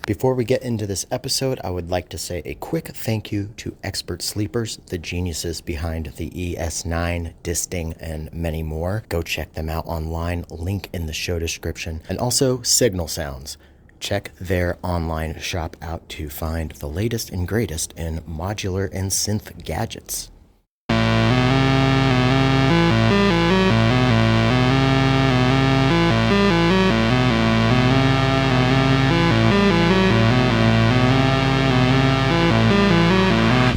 Before we get into this episode, I would like to say a quick thank you to Expert Sleepers, the geniuses behind the ES9, Disting, and many more. Go check them out online, link in the show description. And also Signal Sounds. Check their online shop out to find the latest and greatest in modular and synth gadgets.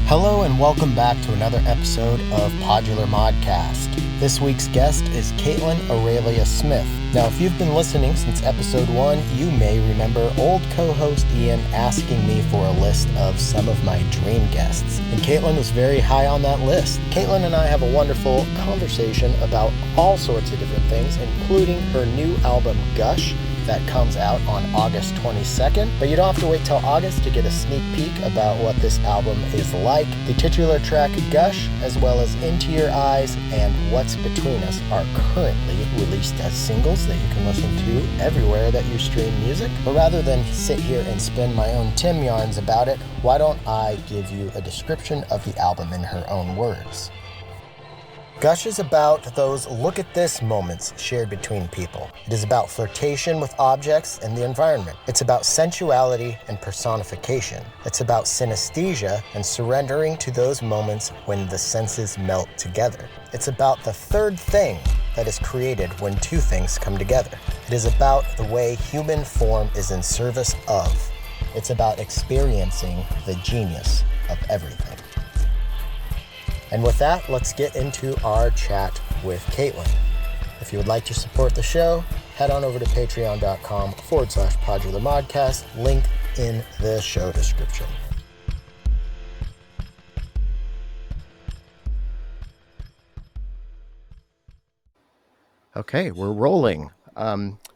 Hello and welcome back to another episode of Podular Modcast. This week's guest is Kaitlyn Aurelia Smith. Now, if you've been listening since episode 1, you may remember old co-host Ian asking me for a list of some of my dream guests, and Kaitlyn was very high on that list. Kaitlyn and I have a wonderful conversation about all sorts of different things, including her new album, GUSH, that comes out on August 22nd. But you don't have to wait till August to get a sneak peek about what this album is like. The titular track, Gush, as well as Into Your Eyes and What's Between Us are currently released as singles that you can listen to everywhere that you stream music. But rather than sit here and spin my own Tim yarns about it, why don't I give you a description of the album in her own words. Gush is about those look at this moments shared between people. It is about flirtation with objects and the environment. It's about sensuality and personification. It's about synesthesia and surrendering to those moments when the senses melt together. It's about the third thing that is created when two things come together. It is about the way human form is in service of. It's about experiencing the genius of everything. And with that, let's get into our chat with Kaitlyn. If you would like to support the show, head on over to patreon.com/PodularModcast, link in the show description. Okay, we're rolling.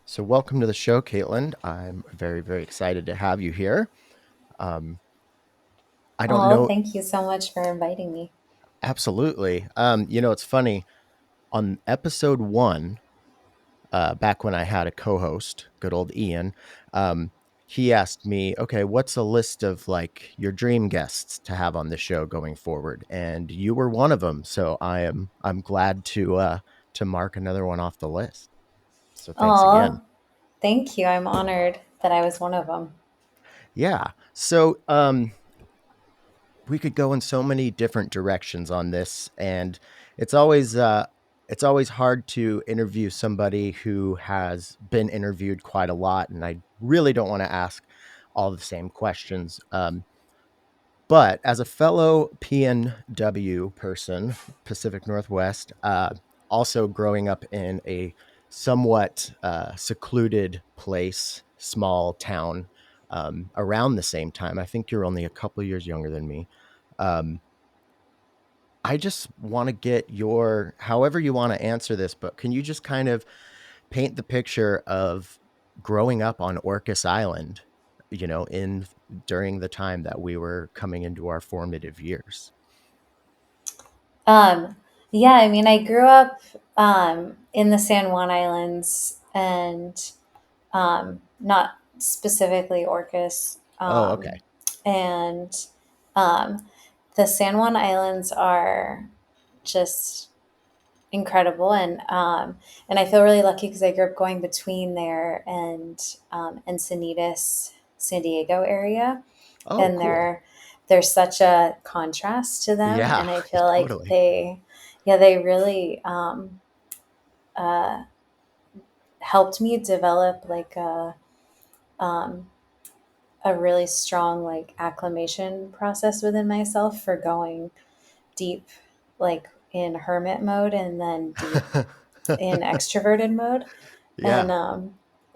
So welcome to the show, Kaitlyn. I'm very, very excited to have you here. I don't know. Thank you so much for inviting me. Absolutely. It's funny. On episode 1, back when I had a co-host, good old Ian, he asked me, okay, what's a list of like your dream guests to have on the show going forward? And you were one of them. So I'm glad to mark another one off the list. So thanks again. Thank you. I'm honored that I was one of them. Yeah. So we could go in so many different directions on this, and it's always hard to interview somebody who has been interviewed quite a lot, and I really don't want to ask all the same questions. But as a fellow PNW person, Pacific Northwest, also growing up in a somewhat secluded place, small town, around the same time. I think you're only a couple of years younger than me. I just want to get your, however you want to answer this, but can you just kind of paint the picture of growing up on Orcas Island, during the time that we were coming into our formative years? Yeah, I mean, I grew up in the San Juan Islands and not specifically Orcas. Oh, okay. And um, the San Juan Islands are just incredible, and I feel really lucky because I grew up going between there and Encinitas, San Diego area, Oh, and cool. there's such a contrast to them, Yeah, and I feel like totally. they really helped me develop like a really strong like acclimation process within myself for going deep, like in hermit mode, and then deep in extroverted mode. Yeah.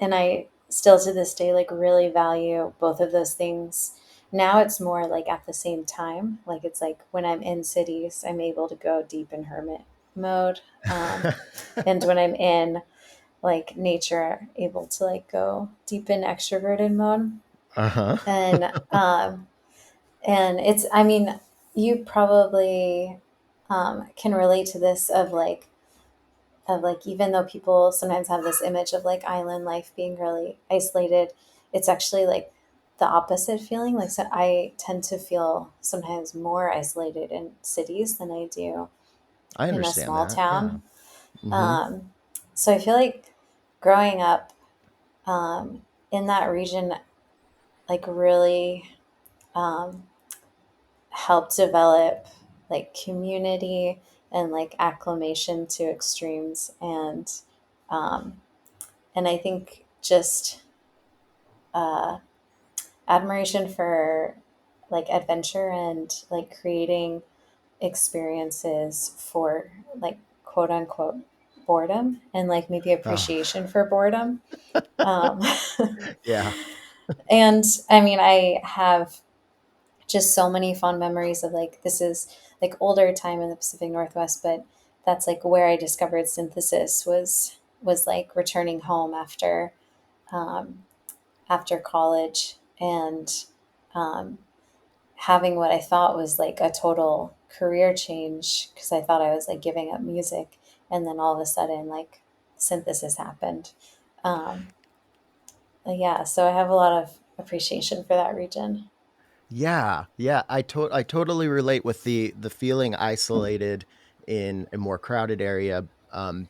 And I still to this day like really value both of those things. Now it's more like at the same time, like it's like when I'm in cities I'm able to go deep in hermit mode, and when I'm in like nature able to like go deep in extroverted mode. Uh-huh. And and it's, I mean, you probably can relate to this of like even though people sometimes have this image of like island life being really isolated, it's actually like the opposite feeling. Like, so I tend to feel sometimes more isolated in cities than I do I in a understand small that. Yeah. town. Mm-hmm. Um, so I feel like growing up in that region, like really um, helped develop like community and like acclimation to extremes, um, and I think just uh, admiration for like adventure and like creating experiences for like quote unquote boredom and like maybe Oh, appreciation for boredom. Um, yeah. and I mean, I have just so many fond memories of like, this is like older time in the Pacific Northwest, but that's like where I discovered synthesis was like returning home um, after college and um, having what I thought was like a total career change because I thought I was like giving up music, and then all of a sudden like synthesis happened. Um, yeah, so I have a lot of appreciation for that region. Yeah, yeah, I totally relate with the feeling isolated in a more crowded area,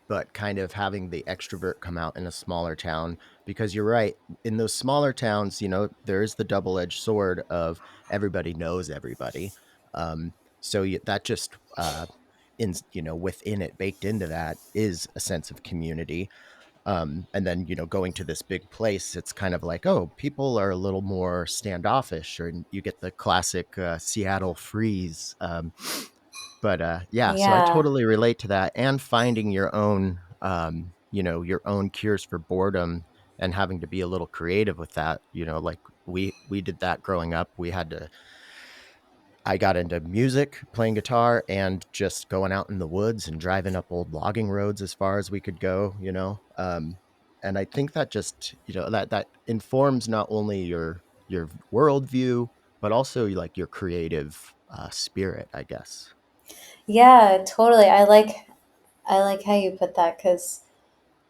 but kind of having the extrovert come out in a smaller town. Because you're right, in those smaller towns, there is the double-edged sword of everybody knows everybody. So that just within it, baked into that, is a sense of community. And then, going to this big place, it's kind of like, oh, people are a little more standoffish, or you get the classic Seattle freeze. But yeah, so I Yeah, totally relate to that, and finding your own cures for boredom, and having to be a little creative with that. Like we did that growing up. I got into music, playing guitar, and just going out in the woods and driving up old logging roads as far as we could go. And I think that just, that informs not only your worldview, but also like your creative spirit, I guess. yeah, totally. I like how you put that because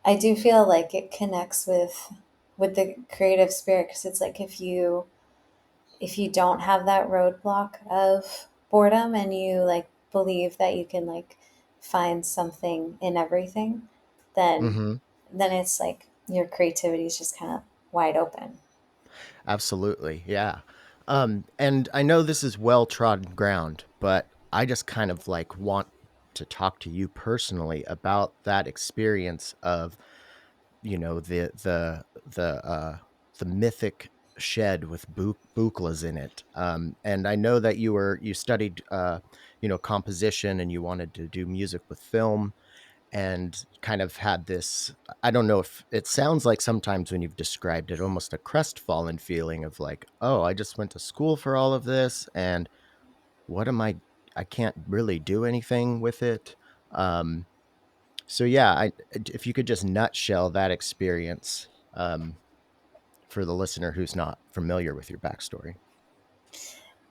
I do feel like it connects with the creative spirit because it's like if you don't have that roadblock of boredom and you like believe that you can like find something in everything, then Hmm. then it's like your creativity is just kind of wide open. Absolutely. Yeah. And I know this is well trodden ground, but I just kind of like want to talk to you personally about that experience of the mythic shed with buklas in it. And I know that you studied composition, and you wanted to do music with film, and kind of had this. I don't know if it sounds like sometimes when you've described it, almost a crestfallen feeling of like, oh, I just went to school for all of this, and what am I can't really do anything with it. um so yeah, if you could just nutshell that experience, for the listener who's not familiar with your backstory.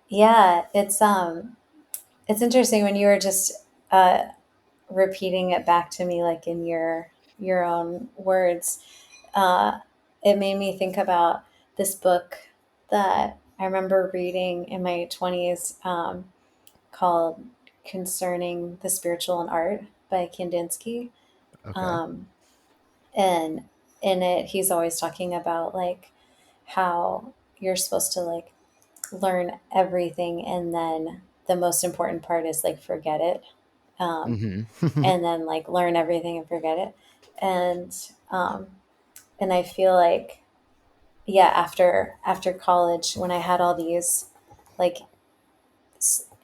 Yeah, it's interesting when you were just uh repeating it back to me like in your own words. uh it made me think about this book that I remember reading in my 20s, called Concerning the Spiritual and Art by Kandinsky. Okay. Um, and in it, he's always talking about like how you're supposed to like learn everything, and then the most important part is like forget it. Um, Hmm. and then like learn everything and forget it. And um, and I feel like yeah, after college, when I had all these like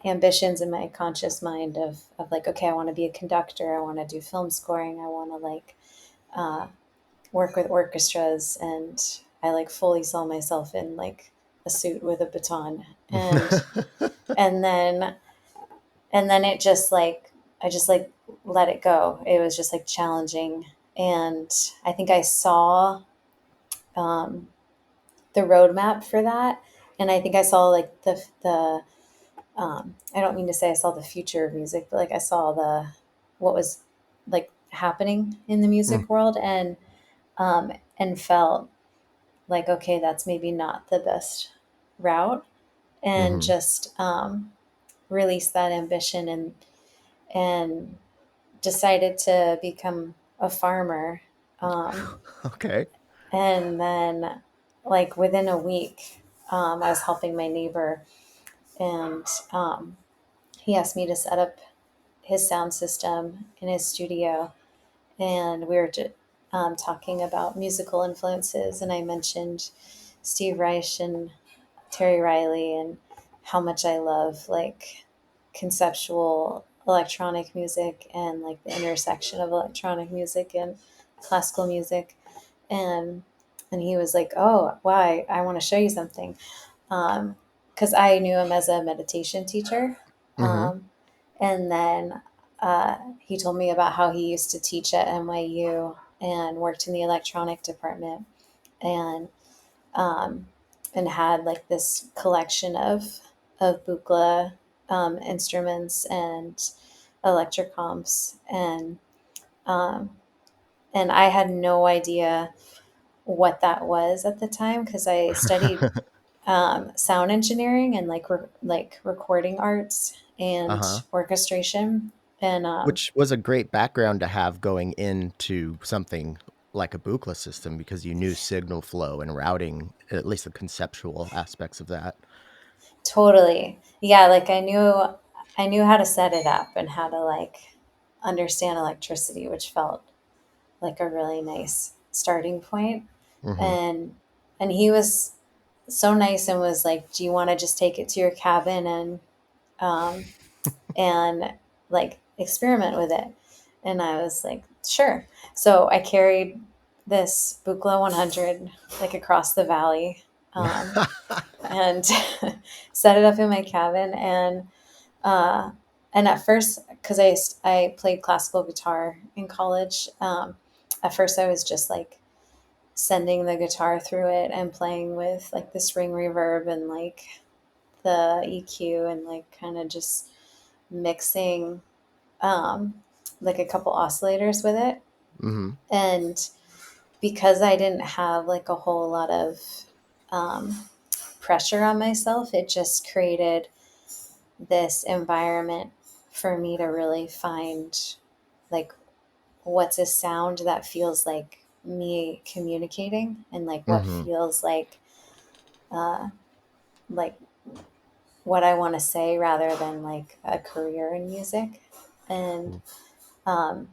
ambitions in my conscious mind of like, okay, I want to be a conductor, I want to do film scoring, I want to like uh, work with orchestras, and I like fully saw myself in like a suit with a baton, and then it just like I just like let it go. It was just like challenging, and I think I saw um, the roadmap for that, and I think I saw like the I don't mean to say I saw the future of music, but like I saw what was like happening in the Mm. music world, and felt like okay, that's maybe not the best route and Mm-hmm. just release that ambition, and decided to become a farmer. Um, Okay. and then, like within a week, I was helping my neighbor, and he asked me to set up his sound system in his studio, and we were talking about musical influences, and I mentioned Steve Reich and Terry Riley, and how much I love like conceptual electronic music, and like the intersection of electronic music and classical music. and and he was like, "Oh, why? I want to show you something." Because I knew him as a meditation teacher. Mm-hmm. Um, and then he told me about how he used to teach at NYU and worked in the electronic department, and um, and had like this collection of Buchla instruments and electric comps, um, and I had no idea what that was at the time because I studied sound engineering and like recording arts and Uh-huh. orchestration, and Which was a great background to have going into something like a Buchla system because you knew signal flow and routing, at least the conceptual aspects of that. totally, yeah, like I knew how to set it up and how to like understand electricity, which felt like a really nice starting point. Mm-hmm. And he was so nice and was like, "Do you want to just take it to your cabin um, and like experiment with it?" And I was like, "Sure." So I carried this Buchla 100 like across the valley, and set it up in my cabin. Uh, and at first, because I played classical guitar in college, at first I was just like sending the guitar through it and playing with like the spring reverb and like the EQ, and like kind of just mixing um, like a couple oscillators with it. Mm-hmm. And because I didn't have like a whole lot of um, pressure on myself, it just created this environment for me to really find like what's a sound that feels like me communicating, and like what Mm-hmm. feels uh, like what I want to say rather than like a career in music. And um,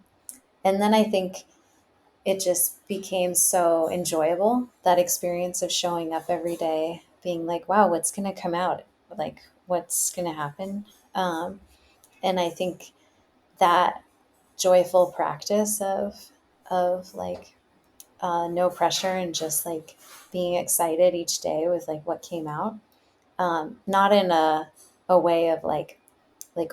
and then I think it just became so enjoyable, that experience of showing up every day being like, wow, what's going to come out, like what's going to happen. And I think that joyful practice of like no pressure and just like being excited each day with like what came out, not in a way of like,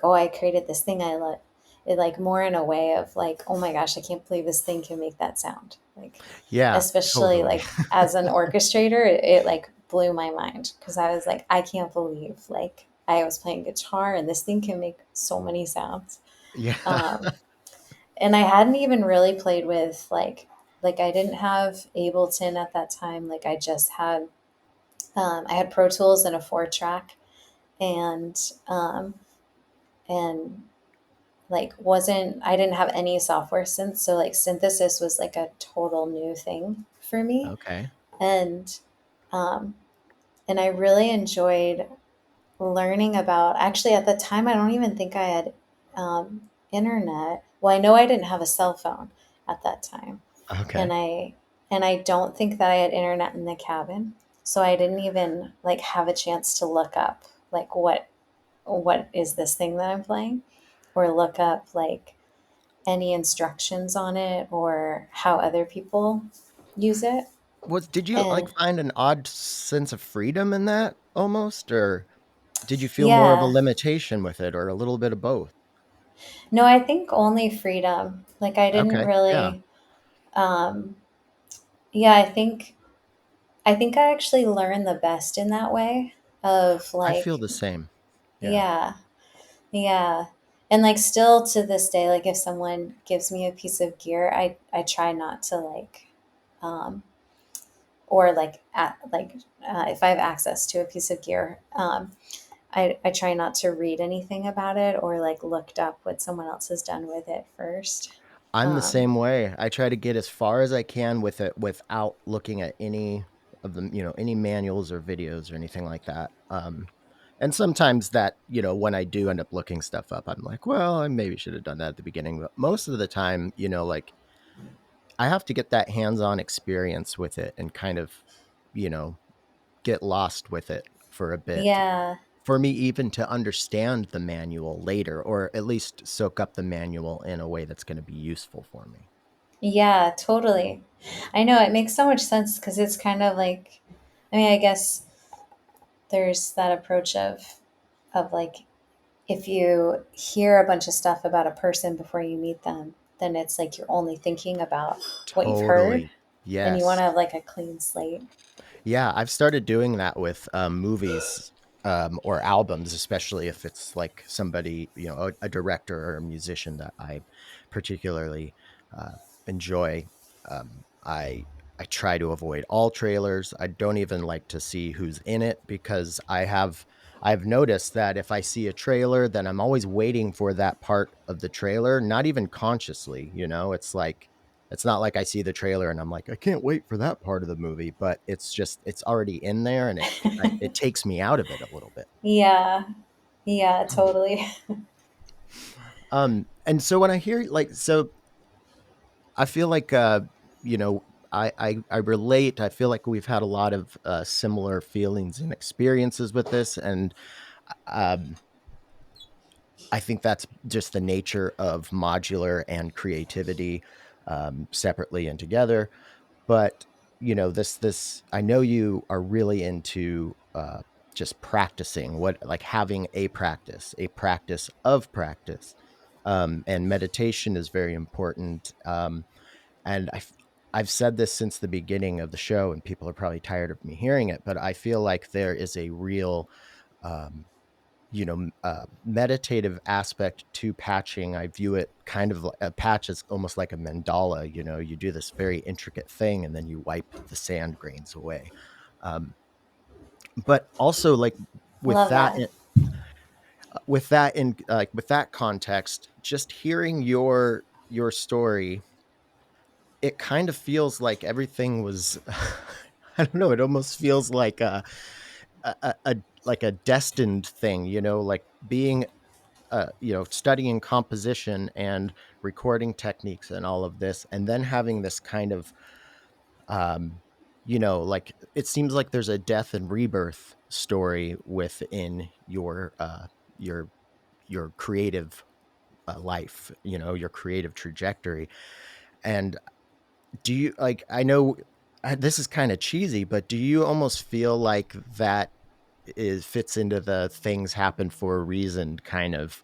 oh, I created this thing, I let it, like more in a way of like, oh my gosh, I can't believe this thing can make that sound, like Yeah, especially totally. like as an orchestrator, it like blew my mind because I was like, I can't believe like I was playing guitar and this thing can make so many sounds. Yeah. um, and I hadn't even really played with like I didn't have Ableton at that time, like I just had I had Pro Tools and a 4 track, and um, and like wasn't I didn't have any software synth, so like synthesis was like a total new thing for me. Okay. And um and I really enjoyed learning about, actually at the time I don't even think I had internet. Well, I know I didn't have a cell phone at that time, and Okay. I don't think that I had internet in the cabin, so I didn't even like have a chance to look up like what is this thing that I'm playing, or look up like any instructions on it or how other people use it. Did you like And find an odd sense of freedom in that almost, or did you feel more of a yeah, limitation with it, or a little bit of both? no, I think only freedom. Like I didn't Okay. Yeah. really, um, yeah, I think I actually learned the best in that way of I feel like, the same. Yeah. yeah, yeah. And like still to this day, like if someone gives me a piece of gear, I try not to like, um, or if I have access to a piece of gear, I try not to read anything about it or like looked up what someone else has done with it first. I'm the Um, same way. I try to get as far as I can with it without looking at any of them, any manuals or videos or anything like that. And sometimes that, when I do end up looking stuff up, I'm like, well, I maybe should have done that at the beginning. But most of the time, like I have to get that hands-on experience with it and kind of, you know, get lost with it for a bit yeah, for me even to understand the manual later, or at least soak up the manual in a way that's going to be useful for me. yeah, totally. I know it makes so much sense because it's kind of like, I mean, I guess there's that approach of like if you hear a bunch of stuff about a person before you meet them, then it's like you're only thinking about what you've heard Totally. and you want Yes. to have like a clean slate. Yeah, I've started doing that with movies or albums, especially if it's like somebody, a director or a musician that I particularly uh, enjoy. I try to avoid all trailers. I don't even like to see who's in it because I've noticed that if I see a trailer, then I'm always waiting for that part of the trailer, not even consciously, it's not like I see the trailer and I'm like, I can't wait for that part of the movie, but it's already in there and it takes me out of it a little bit. Yeah, yeah, totally. And so when I hear I feel like you know, I relate. I feel like we've had a lot of similar feelings and experiences with this, and um, I think that's just the nature of modular and creativity, separately and together. But this I know you are really into just practicing, what like having a practice of practice, and meditation is very important. And I've said this since the beginning of the show, and people are probably tired of me hearing it, but I feel like there is a real um, meditative aspect to patching. I view it kind of like a patch is almost like a mandala. You do this very intricate thing and then you wipe the sand grains away. Um, but also like with Love that, that. with that context, just hearing your story, it kind of feels like everything was, I don't know. It almost feels like a like a destined thing, like being studying composition and recording techniques and all of this, and then having this kind of, like it seems like there's a death and rebirth story within your your creative life, your creative trajectory. And do you like? I know this is kind of cheesy, but do you almost feel like that is fits into the things happen for a reason kind of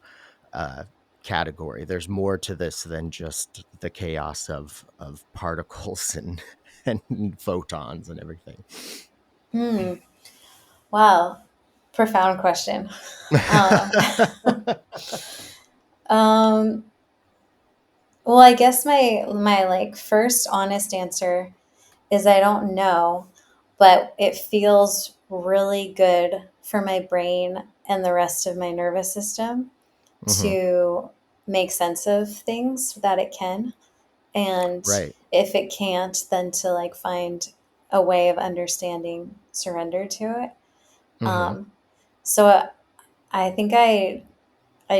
uh, category? There's more to this than just the chaos of particles and and photons and everything. Hmm. Wow. Profound question. Um, um, well, I guess my like first honest answer is I don't know, but it feels really good for my brain and the rest of my nervous system Hmm. to make sense of things that it can. And Right. if it can't, then to like find a way of understanding surrender to it. Hmm. Um, so I think I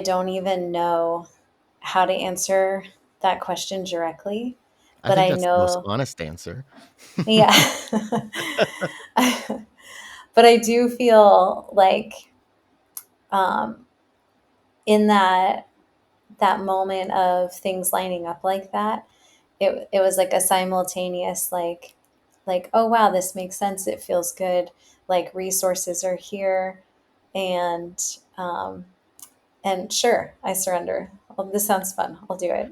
don't even know how to answer that question directly, I but think I that's the most know, honest answer. yeah. But I do feel like um, in that moment of things lining up like that, it was like a simultaneous like oh wow, this makes sense. It feels good. Like resources are here, and um, and sure, I surrender. Well, this sounds fun. I'll do it.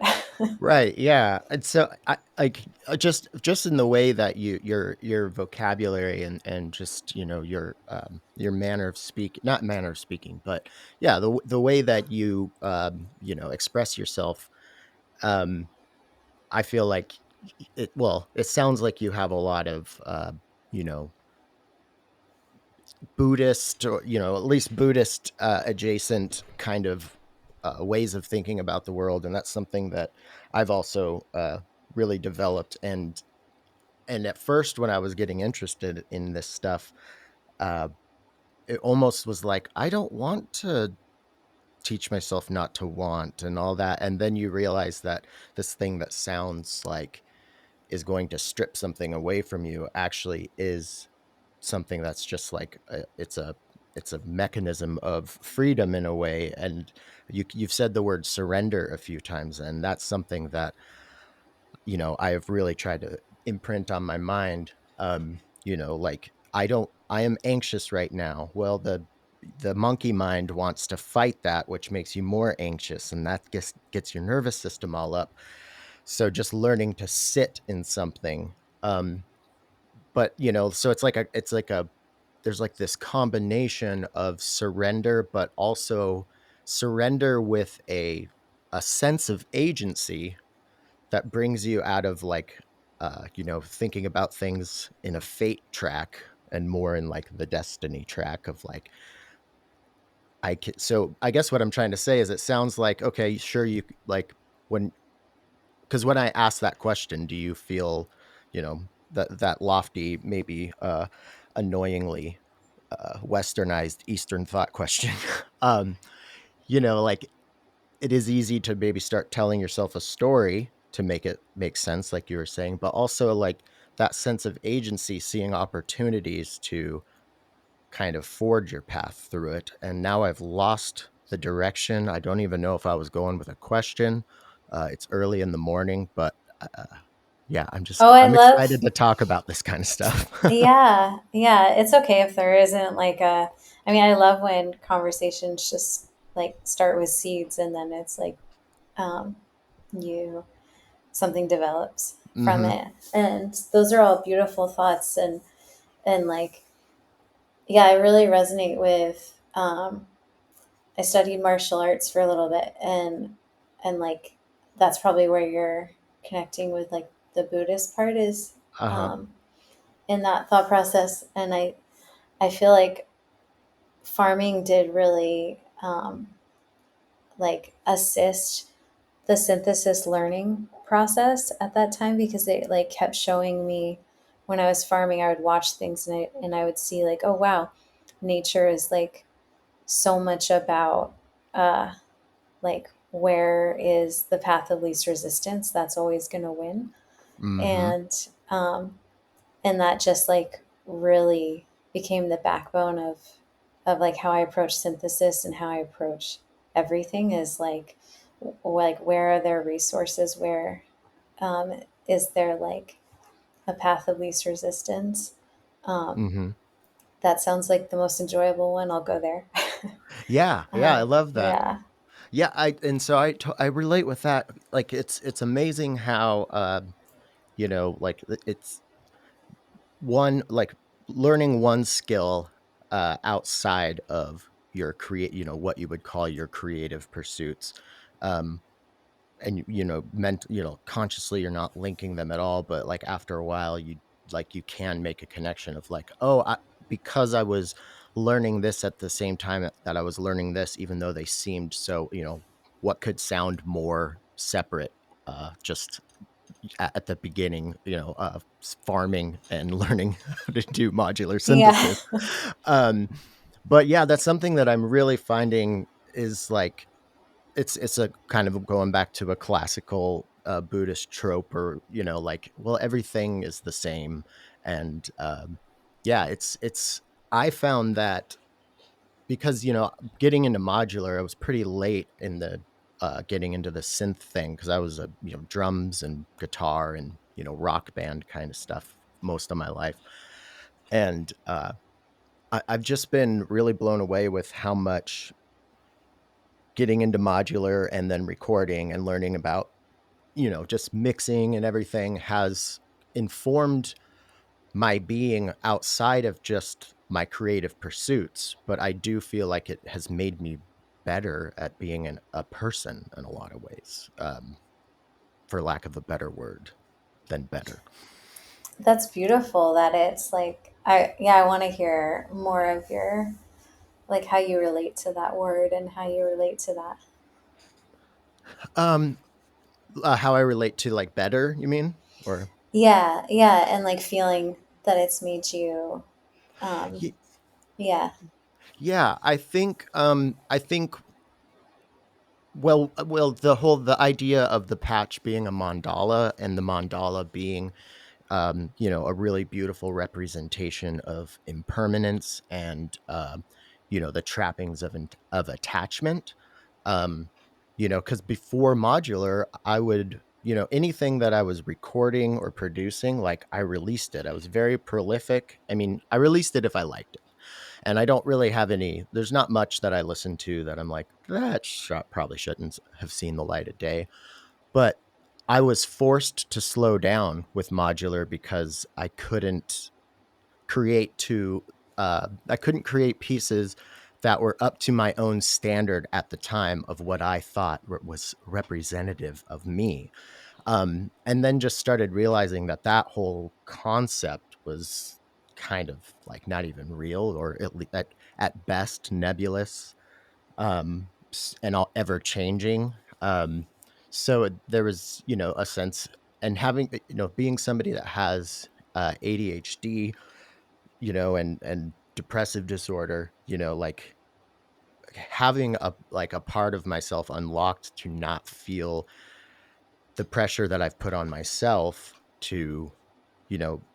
Right. Yeah. And so I like just in the way that your vocabulary and just, your manner of speak, not manner of speaking, but yeah, the way that you express yourself, um I feel like it sounds like you have a lot of you know, Buddhist, or at least Buddhist adjacent kind of ways of thinking about the world, and that's something that I've also really developed. And at first, when I was getting interested in this stuff, uh, it almost was like, I don't want to teach myself not to want and all that. And then you realize that this thing that sounds like is going to strip something away from you actually is something that's just like it's a mechanism of freedom in a way. And you've said the word surrender a few times, and that's something that I've really tried to imprint on my mind. Like, I am anxious right now. Well, the monkey mind wants to fight that, which makes you more anxious, and that gets your nervous system all up. So just learning to sit in something. But so it's like a there's like this combination of surrender, but also surrender with a sense of agency that brings you out of like thinking about things in a fate track and more in like the destiny track of like so I guess what I'm trying to say is, it sounds like, okay, sure, you like, when because when I ask that question, do you feel that lofty, maybe annoyingly westernized Eastern thought question, um like, it is easy to maybe start telling yourself a story to make it make sense, like you were saying, but also like that sense of agency, seeing opportunities to kind of forge your path through it. And now I've lost the direction. I don't even know if I was going with a question. It's early in the morning, but yeah, Oh, I I'm love, excited to talk about this kind of stuff. yeah, yeah. It's okay if there isn't like a, I mean, I love when conversations just like start with seeds and then it's like, um, you, something develops from Hmm. it. And those are all beautiful thoughts. And like, yeah, I really resonate with, I studied martial arts for a little bit and like, that's probably where you're connecting with like the Buddhist part is, Uh-huh. um, in that thought process. And I feel like farming did really like assist the synthesis learning process at that time because it like kept showing me when I was farming, I would watch things and I would see like, oh wow, nature is like so much about uh, like where is the path of least resistance that's always going to win. Hmm. And and that just like really became the backbone of like how I approach synthesis and how I approach everything is like where are there resources, where um, is there like a path of least resistance. um, Hmm. that sounds like the most enjoyable one, I'll go there. Yeah, yeah, I love that. Yeah. Yeah, I relate with that. Like, it's amazing how like, it's one, like, learning one skill outside of your what you would call your creative pursuits. Um and consciously you're not linking them at all, but like after a while, you can make a connection of like, oh, because I was learning this at the same time that I was learning this, even though they seemed so, what could sound more separate, just at the beginning, farming and learning how to do modular Yeah. synthesis. um but yeah, that's something that I'm really finding is like, it's a kind of going back to a classical Buddhist trope, or like, well, everything is the same. And yeah, it's I found that because getting into modular, I was pretty late in the getting into the synth thing, because I was a drums and guitar and rock band kind of stuff most of my life. And I've just been really blown away with how much getting into modular and then recording and learning about just mixing and everything has informed my being outside of just my creative pursuits. But I do feel like it has made me better at being a person in a lot of ways, for lack of a better word than better. That's beautiful that it's like, I want to hear more of your, like, how you relate to that word and how you relate to that. Um, how I relate to like better, you mean? Or Yeah, yeah, and like feeling that it's made you, um, Ye- yeah. yeah, I think the idea of the patch being a mandala and the mandala being a really beautiful representation of impermanence and the trappings of attachment. Um, because before modular, I would anything that I was recording or producing, like I released it. I was very prolific. I mean, I released it if I liked it, and I don't really have any. There's not much that I listen to that I'm like that probably shouldn't have seen the light of day, but I was forced to slow down with modular because I couldn't create pieces that were up to my own standard at the time of what I thought was representative of me. And then just started realizing that that whole concept was kind of like not even real, or at best nebulous, and all ever changing. So there was, a sense, and having, being somebody that has ADHD, and depressive disorder, like having a part of myself unlocked to not feel the pressure that I've put on myself to,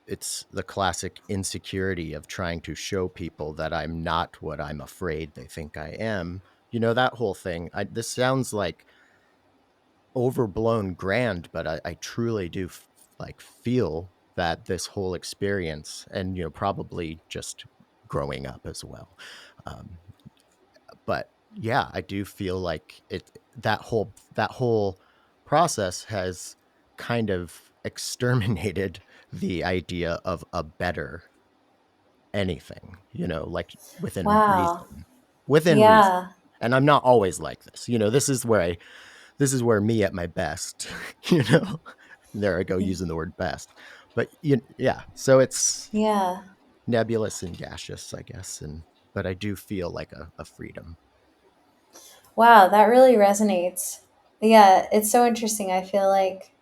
it's the classic insecurity of trying to show people that I'm not what I'm afraid they think I am. That whole thing. This sounds like overblown grand, but I truly do like feel that this whole experience, and probably just growing up as well, um, but yeah, I do feel like that whole process has kind of exterminated the idea of a better anything, like within Wow. reason, within reason. Yeah. And I'm not always like this. This is where me at my best, you know. There I go using the word best. But yeah, so it's Yeah. nebulous and gaseous, I guess, but I do feel like a freedom. Wow, that really resonates. Yeah, it's so interesting. I feel like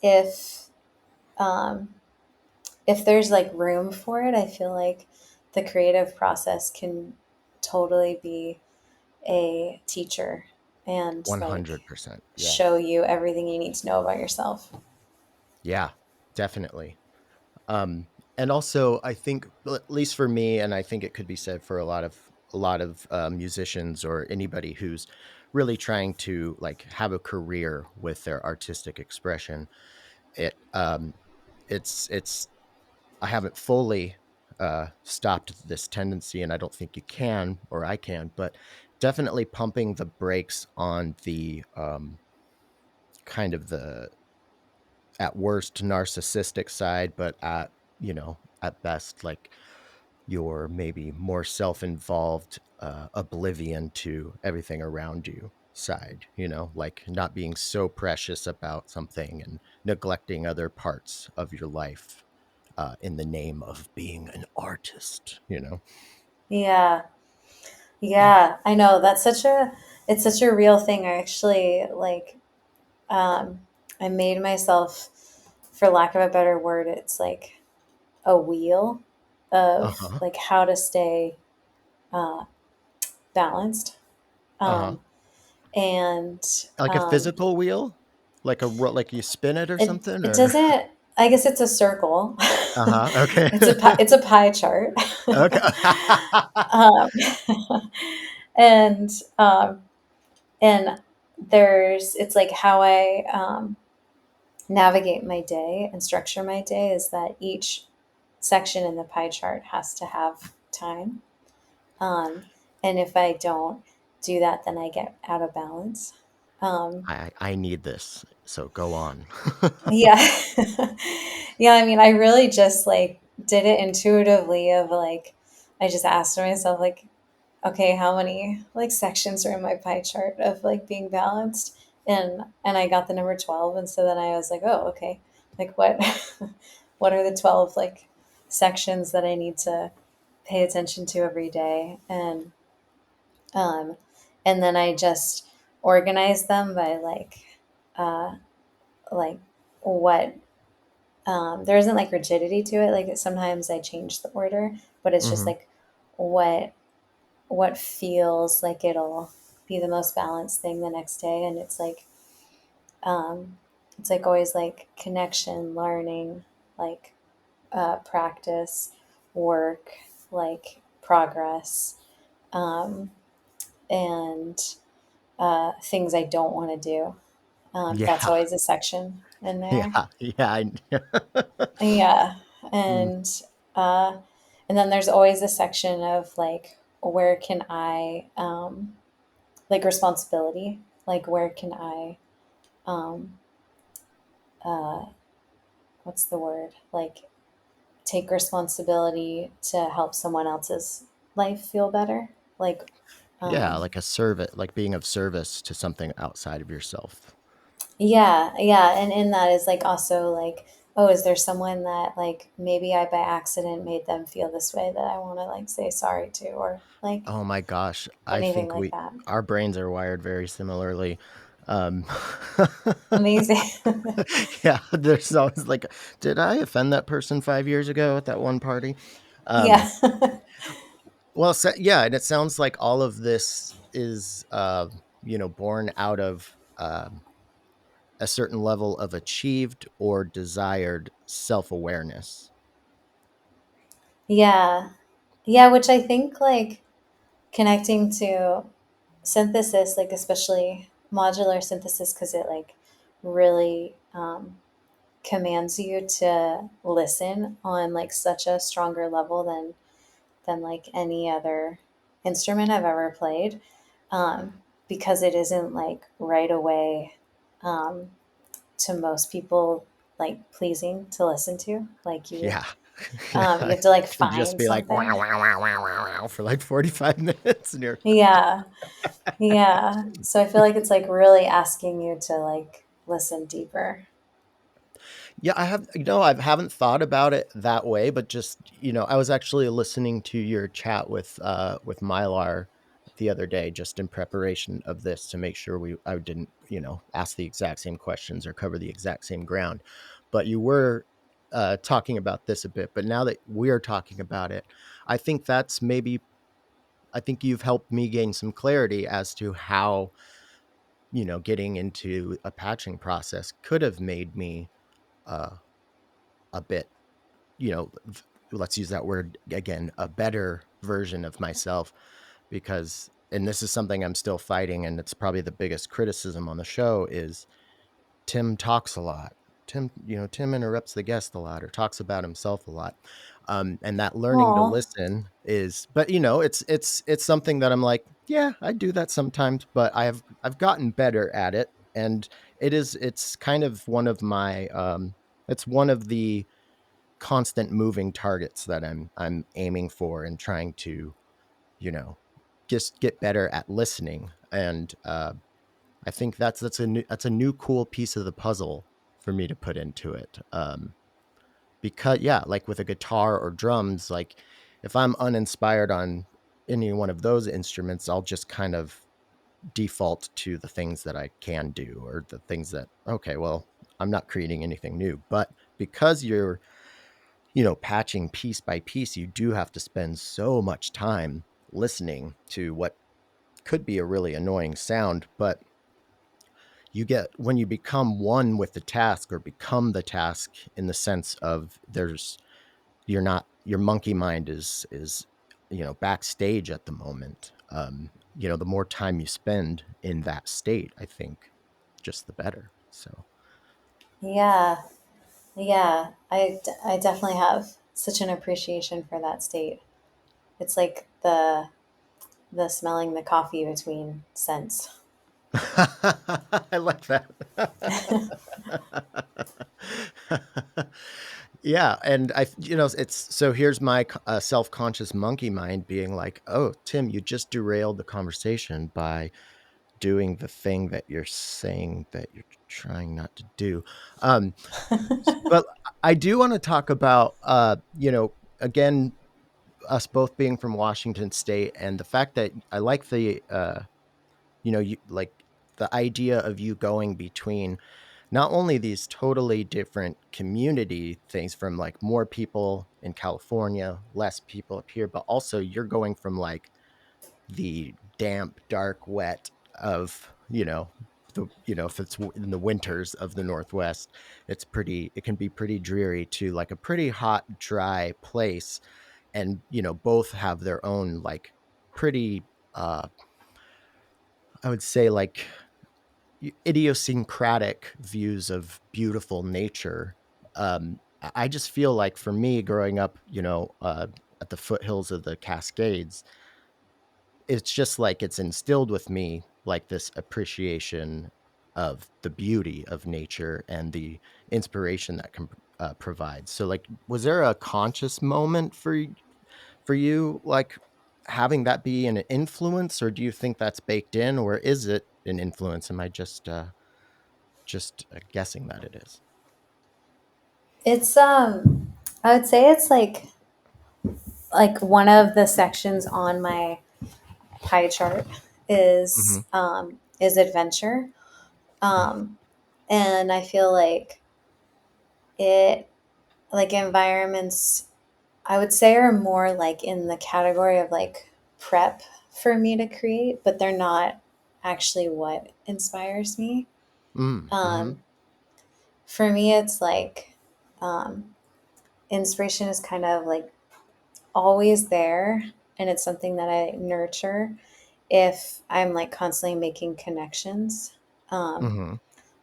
if um if there's like room for it, I feel like the creative process can totally be a teacher and like 100%. Yeah. show you everything you need to know about yourself. Yeah, definitely. Um, and also, I think, well, at least for me, and I think it could be said for a lot of musicians or anybody who's really trying to like have a career with their artistic expression. It it's I haven't fully stopped this tendency, and I don't think you can, or I can, but definitely pumping the brakes on the kind of the at worst narcissistic side, but at best, like your maybe more self-involved, oblivion to everything around you side, like not being so precious about something and neglecting other parts of your life, in the name of being an artist. Yeah. Yeah, I know. It's such a real thing. I actually like um I made myself, for lack of a better word, it's like a wheel of Uh-huh. like how to stay uh balanced. Uh-huh. Um and Like a um physical wheel, like you spin it or something, it or doesn't, I guess it's a circle. uh-huh. Okay. It's a pie chart. Okay. um, and um, and there's it's like how I navigate my day and structure my day is that each section in the pie chart has to have time. Um, and if I don't do that, then I get out of balance. Um, I need this, so go on. yeah. Yeah. I mean, I really just like did it intuitively of like, I just asked myself, like, okay, how many like sections are in my pie chart of like being balanced? And I got the number 12. And so then I was like, oh, okay. Like what what are the 12 like sections that I need to pay attention to every day, um, and then I just organize them by uh, like what there isn't like rigidity to it. Like sometimes I change the order, but it's just Hmm. like what what feels like it'll be the most balanced thing the next day, and um, it's like always like connection, learning, like practice, work, like progress, um, and things I don't want to do. That's Yeah. always a section in there. Yeah. Yeah. Yeah, Mm. and uh, and then there's always a section of like where can I like responsibility, like where can I um, uh, what's the word, like take responsibility to help someone else's life feel better, like Yeah, um, like a service, like being of service to something outside of yourself. yeah, yeah, and in that is like also like, oh, is there someone that like maybe I by accident made them feel this way that I want to like say sorry to, or like Oh my gosh, I anything think like we that. our brains are wired very similarly. Um, Amazing. yeah, there's always like, did I offend that person 5 years ago at that one party? Yeah. Um, well, yeah, and it sounds like all of this is, born out of a certain level of achieved or desired self awareness. Yeah. Yeah, which I think like connecting to synthesis, like especially modular synthesis, because it like really commands you to listen on like such a stronger level than like any other instrument I've ever played, because it isn't like right away um, to most people like pleasing to listen to. Like Yeah. you Yeah. have to like To just find be like, wow, something. wow, wow, wow, wow, wow, for like 45 minutes. And you're, Yeah, yeah. So I feel like it's like really asking you to like listen deeper. yeah, I haven't thought about it that way, but just, I was actually listening to your chat with Mylar the other day, just in preparation of this to make sure I didn't, ask the exact same questions or cover the exact same ground. But you were talking about this a bit, but now that we're talking about it, I think that's maybe, I think you've helped me gain some clarity as to how, getting into a patching process could have made me uh, a bit, let's use that word again, a better version of myself. Because, and this is something I'm still fighting, and it's probably the biggest criticism on the show is Tim talks a lot. Tim interrupts the guest a lot or talks about himself a lot. And that learning to Oh, listen is, but it's something that I'm like, yeah, I do that sometimes, but I've gotten better at it. And it's kind of one of my, it's one of the constant moving targets that I'm aiming for and trying to, you know, just get better at listening. And, I think that's a new cool piece of the puzzle for me to put into it. Because yeah, like with a guitar or drums, like if I'm uninspired on any one of those instruments, I'll just kind of default to the things that I can do or the things that, okay, well, I'm not creating anything new. But because you're, patching piece by piece, you do have to spend so much time listening to what could be a really annoying sound, but you get when you become one with the task or become the task in the sense of you're not, your monkey mind is backstage at the moment. The more time you spend in that state, I think just the better. So yeah. Yeah. I definitely have such an appreciation for that state. It's like the smelling the coffee between scents. I like that. Yeah, and it's so here's my self-conscious monkey mind being like, "Oh, Tim, you just derailed the conversation by doing the thing that you're saying that you're trying not to do. Um, but I do want to talk about, again, us both being from Washington State, and the fact that I like you like the idea of you going between not only these totally different community things from like more people in California, less people up here, but also you're going from like the damp, dark, wet of, if it's in the winters of the Northwest, it can be pretty dreary, to like a pretty hot, dry place. And, both have their own like pretty, I would say like idiosyncratic views of beautiful nature. I just feel like for me growing up, at the foothills of the Cascades, it's just like it's instilled with me like this appreciation of the beauty of nature and the inspiration that can provide. So like, was there a conscious moment for you, like having that be an influence, or do you think that's baked in, or is it an influence? Am I just guessing that it is? It's I would say it's like one of the sections on my pie chart Mm-hmm. is adventure. Um and I feel like it like environments I would say are more like in the category of like prep for me to create, but they're not actually what inspires me. Mm-hmm. Um for me it's like um inspiration is kind of like always there, and it's something that I nurture if I'm like constantly making connections. Um, Mm-hmm.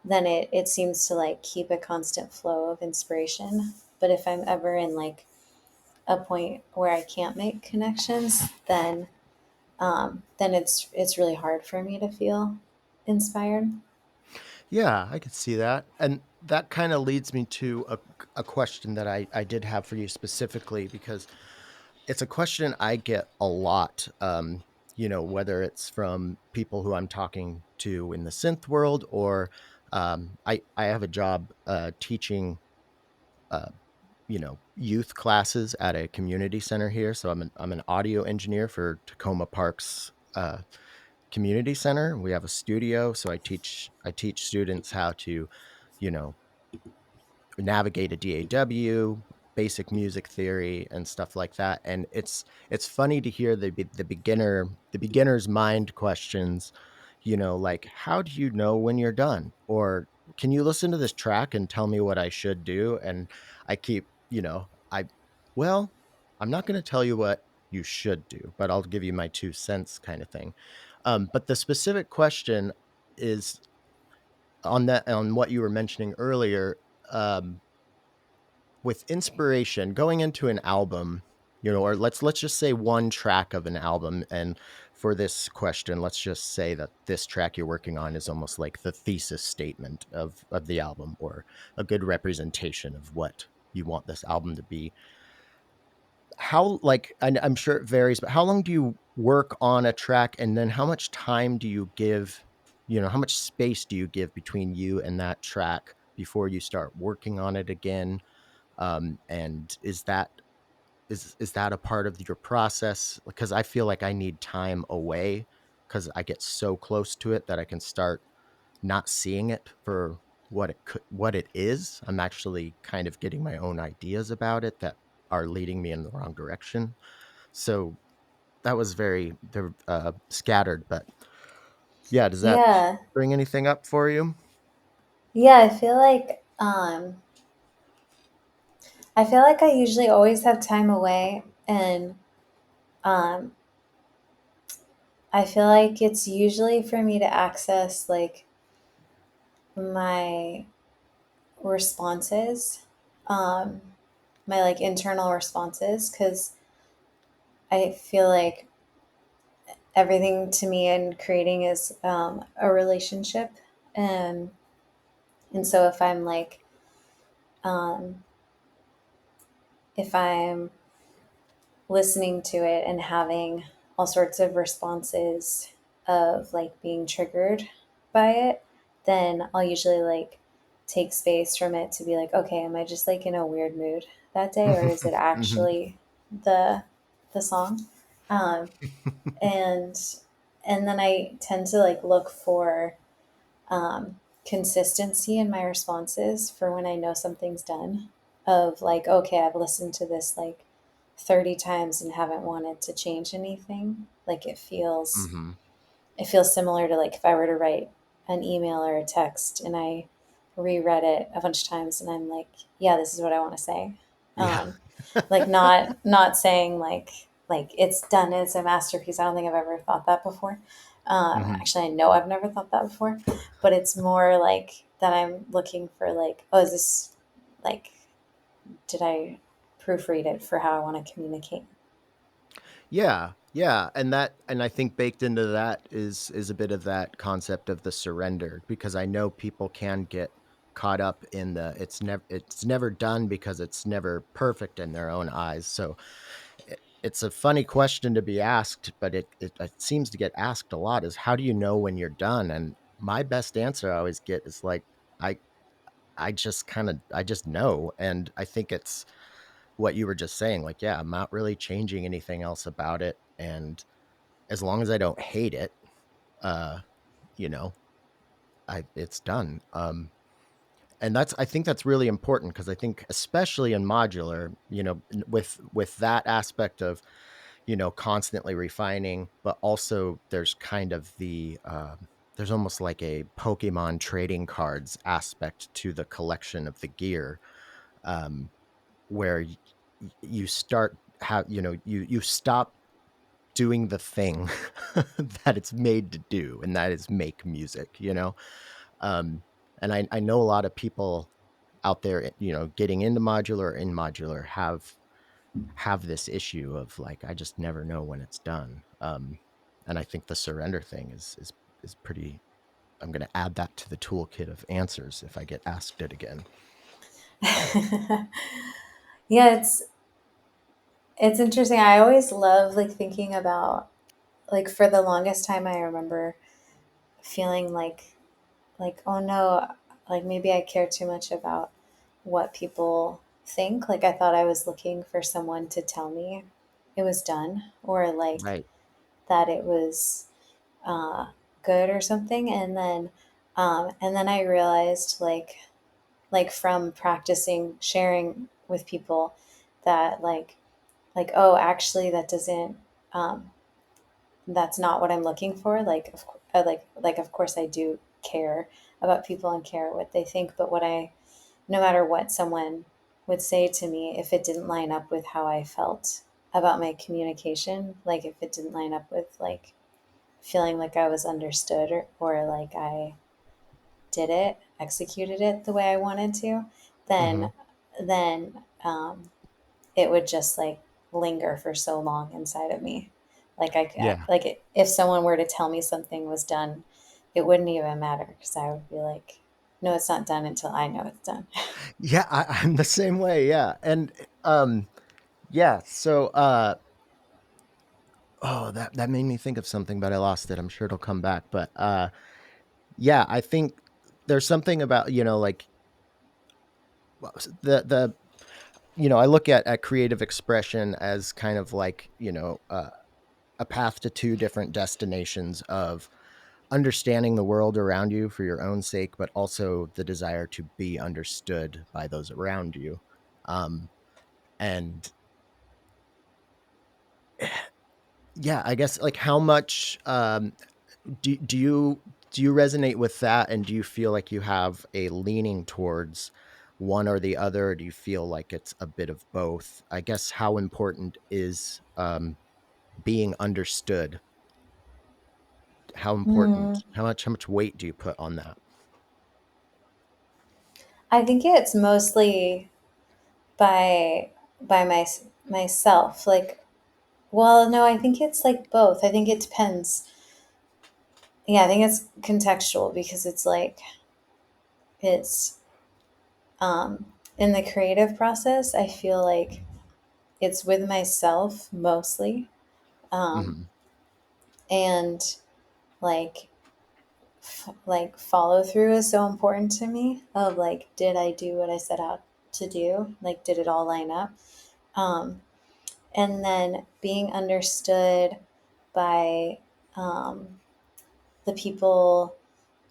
then it seems to like keep a constant flow of inspiration. But if I'm ever in like a point where I can't make connections, then it's really hard for me to feel inspired. Yeah, I could see that. And that kind of leads me to a question that I did have for you specifically, because it's a question I get a lot. Whether it's from people who I'm talking to in the synth world, or I have a job teaching, uh, youth classes at a community center here. So I'm an audio engineer for Tacoma Park's community center. We have a studio, so I teach students how to, you know, navigate a DAW, basic music theory, and stuff like that. And it's funny to hear the beginner's mind questions. Like, how do you know when you're done? Or can you listen to this track and tell me what I should do? And I keep, well, I'm not going to tell you what you should do, but I'll give you my 2 cents kind of thing. But the specific question is on what you were mentioning earlier. Um, with inspiration going into an album, or let's just say one track of an album. And for this question, let's just say that this track you're working on is almost like the thesis statement of the album, or a good representation of what you want this album to be. How, like, and I'm sure it varies, but how long do you work on a track, and then how much time do you give, how much space do you give between you and that track before you start working on it again? And is that a part of your process? Because I feel like I need time away, because I get so close to it that I can start not seeing it for what it is. I'm actually kind of getting my own ideas about it that are leading me in the wrong direction. So that was very scattered, but yeah, does that Yeah. bring anything up for you? Yeah, I feel like I usually always have time away, and um I feel like it's usually for me to access like my responses, um, my like internal responses, because I feel like everything to me in creating is a relationship, and and so um, if I'm listening to it and having all sorts of responses, of like being triggered by it, then I'll usually like take space from it to be like, okay, am I just like in a weird mood that day, or is it Hmm. actually the the song? Um, and and then I tend to like look for consistency in my responses for when I know something's done. Of like, okay, I've listened to this like 30 times and haven't wanted to change anything. Like Hmm. it feels similar to like if I were to write an email or a text and I reread it a bunch of times and I'm like, yeah, this is what I want to say. Yeah. Um, like not saying like it's done, it's a masterpiece. I don't think I've ever thought that before. Hmm. Actually, I know I've never thought that before, but it's more like that I'm looking for like, oh, is this like, did I proofread it for how I want to communicate? Yeah, yeah, and I think baked into that is a bit of that concept of the surrender, because I know people can get caught up in the it's never done because it's never perfect in their own eyes. So it's a funny question to be asked, but it seems to get asked a lot, is how do you know when you're done? And my best answer I always get is like I I just know, and I think it's what you were just saying, like, yeah, I'm not really changing anything else about it, and as long as I don't hate it, uh, you know, I it's done. And I think that's really important, because I think especially in modular, with that aspect of, constantly refining, but also there's kind of there's almost like a Pokemon trading cards aspect to the collection of the gear, um, where you start have you stop doing the thing that it's made to do, and that is make music, um and I know a lot of people out there, getting into modular, in modular, have this issue of like, I just never know when it's done. And I think the surrender thing is pretty. I'm going to add that to the toolkit of answers if I get asked it again. Yeah, it's interesting. I always love like thinking about like for the longest time I remember feeling like oh no, like maybe I care too much about what people think. Like I thought I was looking for someone to tell me it was done, or like Right. that it was uh, good or something. And then I realized like from practicing sharing with people that like oh actually that doesn't um, that's not what I'm looking for. Like like of course I do care about people and care what they think, but what I no matter what someone would say to me, if it didn't line up with how I felt about my communication, like if it didn't line up with like feeling like I was understood, or like I did it, executed it the way I wanted to, then Hmm. then it would just like linger for so long inside of me. Yeah. Like if someone were to tell me something was done, it wouldn't even matter because I would be like, no, it's not done until I know it's done. Yeah, I'm the same way. Yeah. And um yeah, so oh, that made me think of something, but I lost it. I'm sure it'll come back. But yeah, I think there's something about, like, the I look at creative expression as kind of like, a path to two different destinations of understanding the world around you for your own sake, but also the desire to be understood by those around you. Um, and yeah, I guess, like, how much do you resonate with that, and do you feel like you have a leaning towards one or the other, or do you feel like it's a bit of both? I guess, how important is being understood? How Hmm. important? How much weight do you put on that? I think it's mostly by myself. Like, well, no, I think it's like both. I think it depends. Yeah, I think it's contextual because it's like it's in the creative process. I feel like it's with myself mostly, um, Mhm. and like like follow through is so important to me, of like, did I do what I set out to do? Like, did it all line up? Um, and then being understood by the people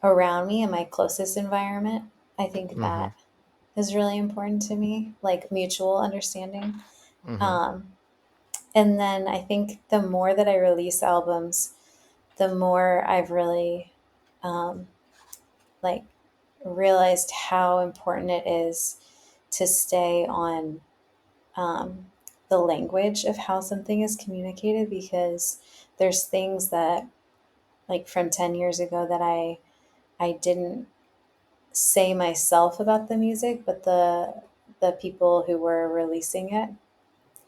around me in my closest environment. I think Mm-hmm. that is really important to me, like mutual understanding. Mm-hmm. Um, and then I think the more that I release albums, the more I've really um, like realized how important it is to stay on um, the language of how something is communicated, because there's things that, like from 10 years ago, that I didn't say myself about the music, but the people who were releasing it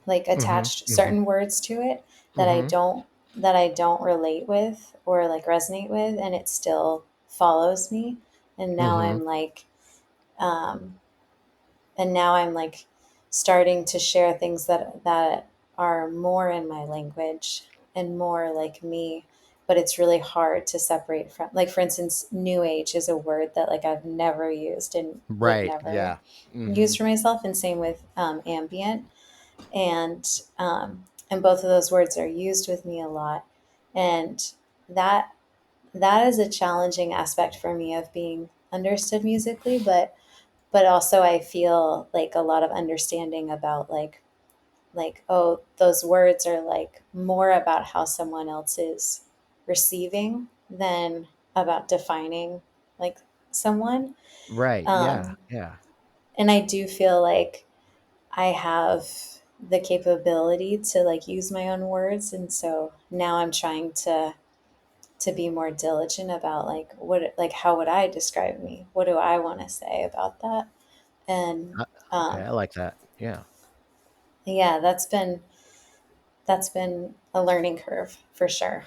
like Mm-hmm. attached Mm-hmm. certain words to it that I Mm-hmm. don't that I don't relate with or like resonate with, and it still follows me. And now Mm-hmm. I'm like um and now I'm like starting to share things that are more in my language and more like me, but it's really hard to separate from, like, for instance, new age is a word that like I've never used and would Right. never Yeah. Mm-hmm. use for myself, and same with ambient. And and both of those words are used with me a lot, and that that is a challenging aspect for me of being understood musically, but also I feel like a lot of understanding about like, oh, those words are like more about how someone else is receiving than about defining like someone. Right. Yeah. um Yeah. and I do feel like I have the capability to like use my own words, and so now I'm trying to be more diligent about like what, like, how would I describe me, what do I want to say about that. And Uh, okay. um I like that. Yeah. yeah, that's been a learning curve for sure.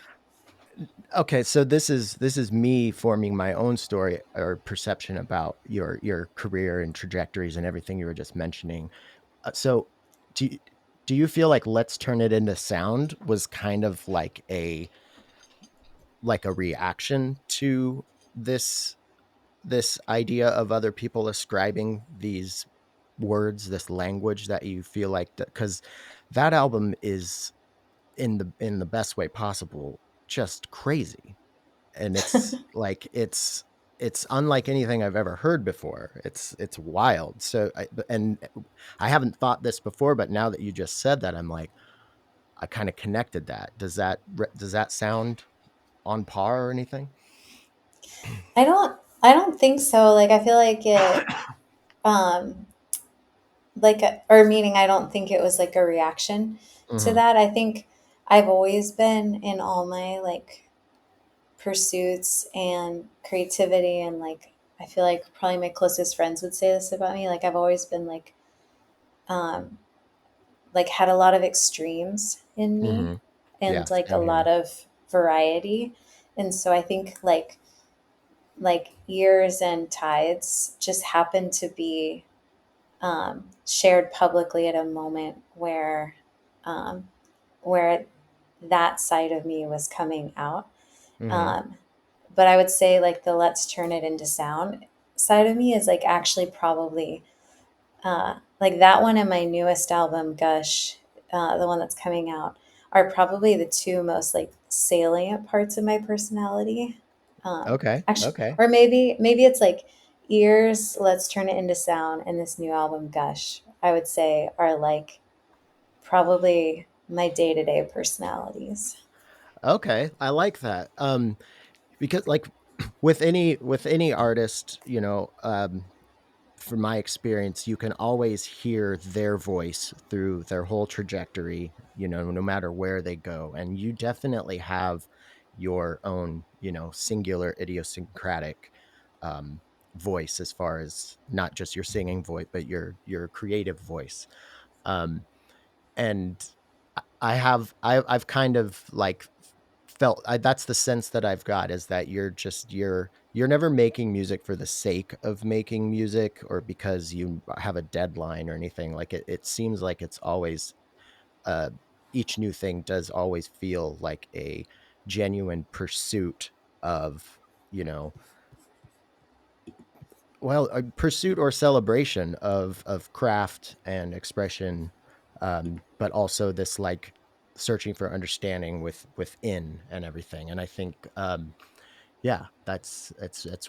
Okay, so this is me forming my own story or perception about your career and trajectories and everything you were just mentioning. So do you, do you feel like Let's Turn It Into Sound was kind of like a reaction to this this idea of other people ascribing these words, this language that you feel like, because that album is in the best way possible just crazy, and it's like it's unlike anything I've ever heard before. It's wild. So and I haven't thought this before, but now that you just said that, I'm like, I kind of connected that. Does that sound on par or anything? I don't think so. Like, I feel like it um like or meaning, I don't think it was like a reaction to Hmm. that. I think I've always been in all my like pursuits and creativity, and like I feel like probably my closest friends would say this about me, like I've always been um like had a lot of extremes in Hmm. me, Yeah, and like a same lot here. of variety. And so I think like years and tides just happen to be shared publicly at a moment um, where that side of me was coming out. Hmm. Um, but I would say like the let's turn it into sound side of me is like actually probably like that one and my newest album, Gush, the one that's coming out, are probably the two most like salient parts of my personality. Okay. Actually, Okay. or maybe it's like ears, let's turn it into sound, and this new album, Gush, I would say are like probably my day to day personalities. Okay. I like that. Because like with any artist, from my experience, you can always hear their voice through their whole trajectory, no matter where they go. And you definitely have your own, singular idiosyncratic voice, as far as not just your singing voice, but your creative voice. Um, and I've kind of like that's the sense that I've got, is that you're never making music for the sake of making music, or because you have a deadline or anything. Like it seems like it's always uh each new thing does always feel like a genuine pursuit of, you know, well, a pursuit or celebration of craft and expression, but also this like searching for understanding within and everything. And I think, yeah, that's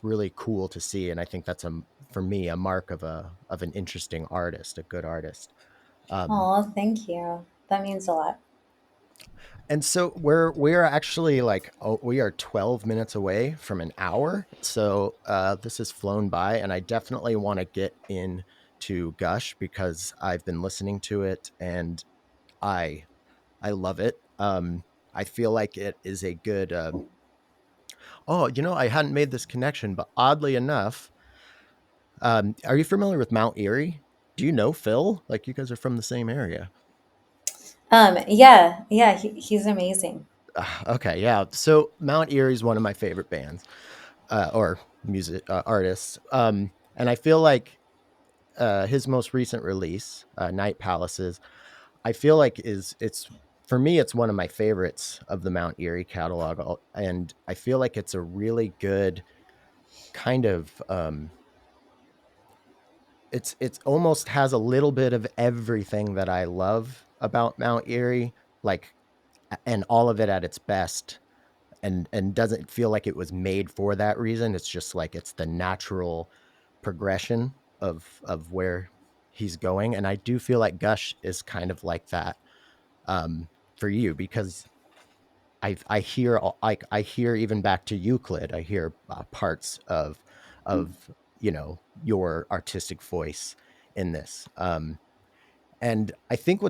really cool to see, and I think that's for me a mark of an interesting artist, a good artist. Um, Oh, thank you. That means a lot. and so we're actually like, oh, we are 12 minutes away from an hour, so this has flown by, and I definitely want to get into Gush because I've been listening to it and I I love it. I feel like it is a good. Oh, I hadn't made this connection, but oddly enough, are you familiar with Mount Erie? Do you know Phil? Like you guys are from the same area. Yeah, yeah, he's amazing. Okay, yeah. So Mount Erie is one of my favorite bands, or music artists. And I feel like his most recent release, Night Palaces, I feel like it's for me it's one of my favorites of the Mount Erie catalog, and I feel like it's a really good kind of it's almost has a little bit of everything that I love about Mount Erie, like, and all of it at its best, and doesn't feel like it was made for that reason. It's just like it's the natural progression of where he's going, and I do feel like Gush is kind of like that, for you, because I hear like I hear even back to Euclid, I hear parts of your artistic voice in this. And I think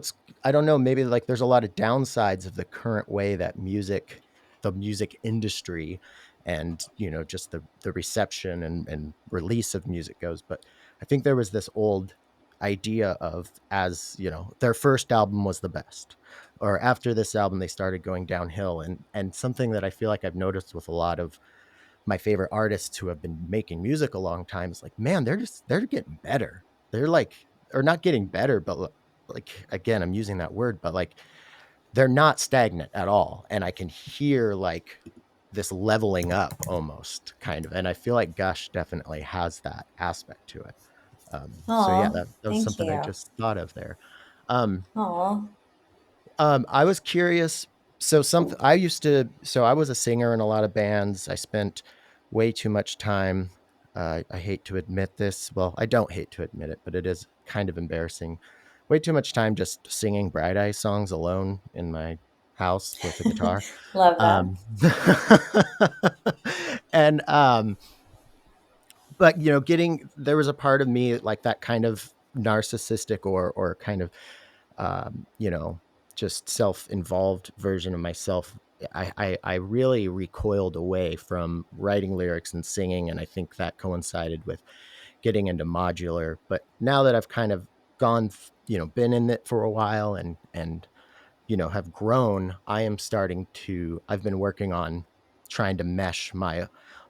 I don't know, maybe like there's a lot of downsides of the current way that the music industry and, just the reception and release of music goes. But I think there was this old idea of, as, their first album was the best, or after this album, they started going downhill. And something that I feel like I've noticed with a lot of my favorite artists who have been making music a long time is like, man, they're getting better. They're like, or not getting better, but like, again, I'm using that word, but like they're not stagnant at all. And I can hear like this leveling up almost kind of. And I feel like Gush definitely has that aspect to it. So yeah, Oh, that was thank something I you. just thought of there. Um, Oh, I was curious. So I was a singer in a lot of bands. I spent way too much time. I hate to admit this. Well, I don't hate to admit it, but it is kind of embarrassing. Way too much time just singing Bright Eyes songs alone in my house with a guitar. love that. Um, and but there was a part of me like that kind of narcissistic or kind of um, you know, just self-involved version of myself. I really recoiled away from writing lyrics and singing, and I think that coincided with getting into modular. But now that I've kind of been in it for a while and have grown, I've been working on trying to mesh my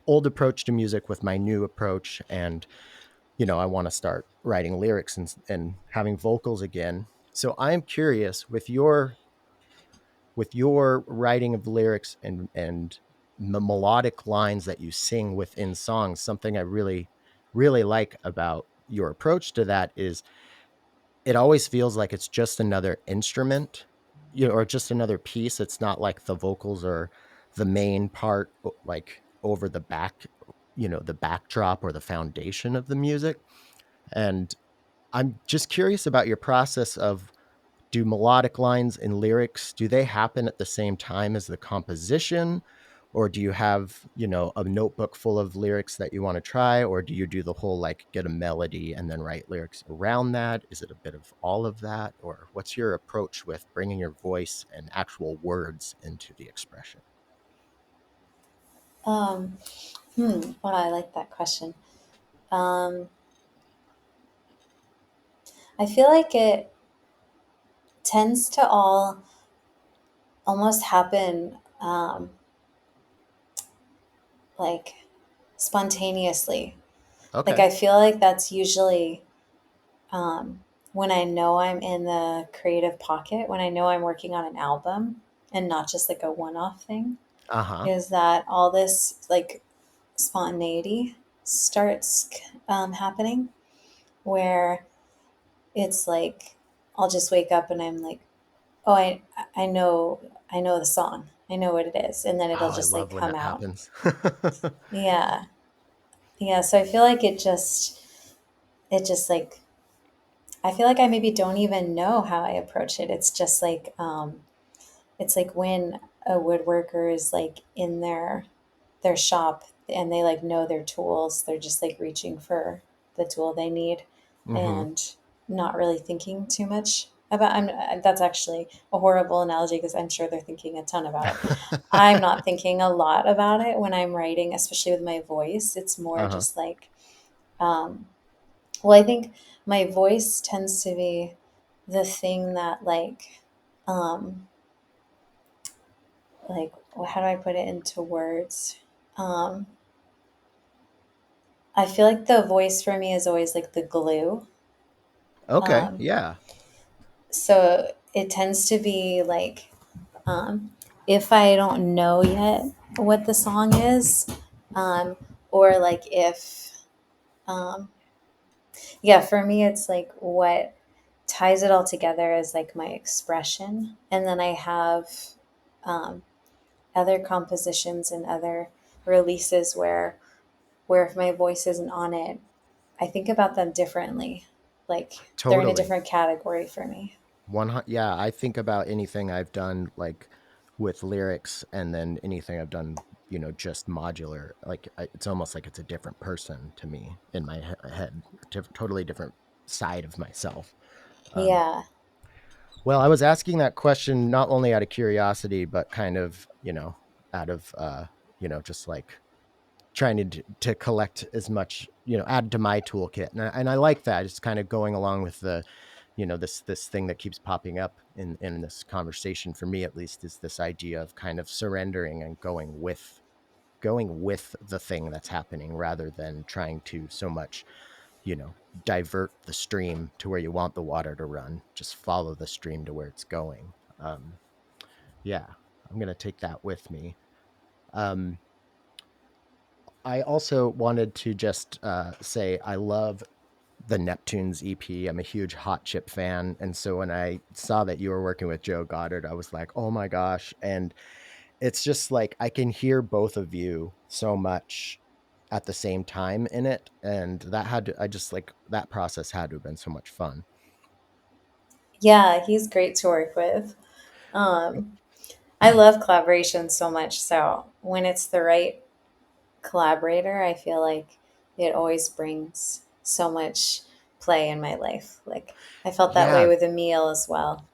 old approach to music with my new approach, and I want to start writing lyrics and having vocals again. So I'm curious with your writing of lyrics and the melodic lines that you sing within songs. Something I really really like about your approach to that is it always feels like it's just another instrument, or just another piece. It's not like the vocals are the main part, like over the back, the backdrop or the foundation of the music. And I'm just curious about your process of, do melodic lines and lyrics, do they happen at the same time as the composition? Or do you have, a notebook full of lyrics that you want to try? Or do you do the whole like get a melody and then write lyrics around that? Is it a bit of all of that? Or what's your approach with bringing your voice and actual words into the expression? Um, well, I like that question. Um, I feel like it tends to all almost happen like spontaneously. Like Okay. I feel like that's usually when I know I'm in the creative pocket, when I know I'm working on an album and not just like a one-off thing. Uh-huh. is that all this like spontaneity starts happening, where it's like I'll just wake up and I'm like, oh, I know the song, I know what it is, and then it'll Oh, I just like love when come that out. happens. Yeah, yeah. So I feel like it just like I feel like I maybe don't even know how I approach it. It's like when a woodworker is like in their shop and they like know their tools, they're just like reaching for the tool they need Hmm. and not really thinking too much about. That's actually a horrible analogy because I'm sure they're thinking a ton about it. I'm not thinking a lot about it when I'm writing, especially with my voice. It's more Uh-huh. just like, um, well, I think my voice tends to be the thing that um, well, how do I put it into words? Um, I feel like the voice for me is always like the glue. Okay. Um, Yeah. so it tends to be like, um, if I don't know yet what the song is, or like if, um, yeah, for me, it's like what ties it all together is like my expression. And then I have um, other compositions and other releases where if my voice isn't on it, I think about them differently. Like they're in a Totally. different category for me. Yeah, I think about anything I've done like with lyrics, and then anything I've done, just modular. Like it's almost like it's a different person to me in my head, totally different side of myself. Um, Yeah. well, I was asking that question not only out of curiosity, but kind of, out of, just like trying to collect as much, add to my toolkit. And I like that. It's kind of going along with the, this thing that keeps popping up in this conversation, for me at least, is this idea of kind of surrendering and going with the thing that's happening, rather than trying to so much, you know divert the stream to where you want the water to run. Just follow the stream to where it's going. Yeah, I'm gonna take that with me. um, I also wanted to just say I love the Neptunes EP. I'm a huge Hot Chip fan. And so when I saw that you were working with Joe Goddard, I was like, oh my gosh. And it's just like I can hear both of you so much at the same time in it. And I just like that process had to have been so much fun. Yeah, he's great to work with. Um, I love collaboration so much. So when it's the right collaborator, I feel like it always brings so much play in my life. Like I felt that way Yeah, with Emil as well.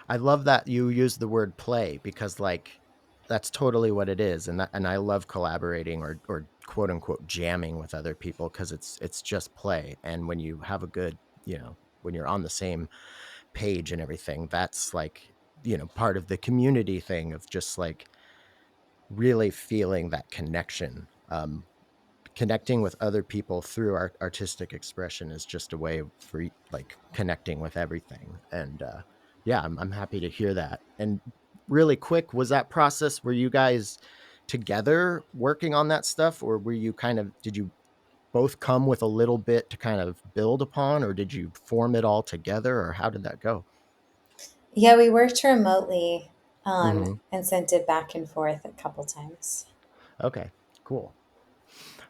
I love that you use the word play, because like that's totally what it is. And I love collaborating, or quote unquote jamming with other people, because it's just play. And when you have a good, when you're on the same page and everything, that's like, part of the community thing of just like really feeling that connection. Connecting with other people through artistic expression is just a way for like connecting with everything. And yeah, I'm happy to hear that. And really quick, was that process, were you guys together working on that stuff, or did you both come with a little bit to kind of build upon, or did you form it all together, or how did that go? Yeah, we worked remotely Hmm. and sent it back and forth a couple times. Okay, cool.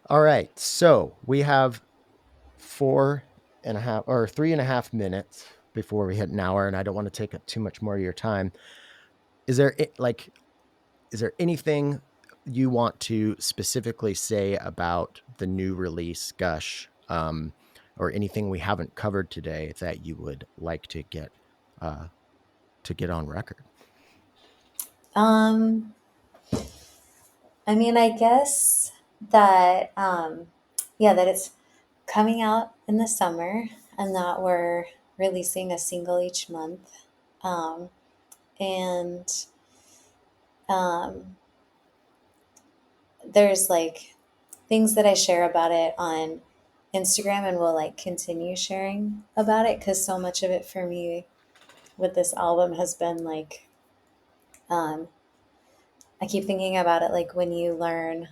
All right, so we have 4.5 or 3.5 minutes before we hit an hour, and I don't want to take up too much more of your time. Is there is there anything you want to specifically say about the new release, Gush, or anything we haven't covered today that you would like uh, to get on record? Um, I mean, I guess that yeah, that it's coming out in the summer and that we're releasing a single each month. Um, and um, there's like things that I share about it on Instagram and will like continue sharing about it because so much of it for me with this album has been like um, I keep thinking about it like when you learn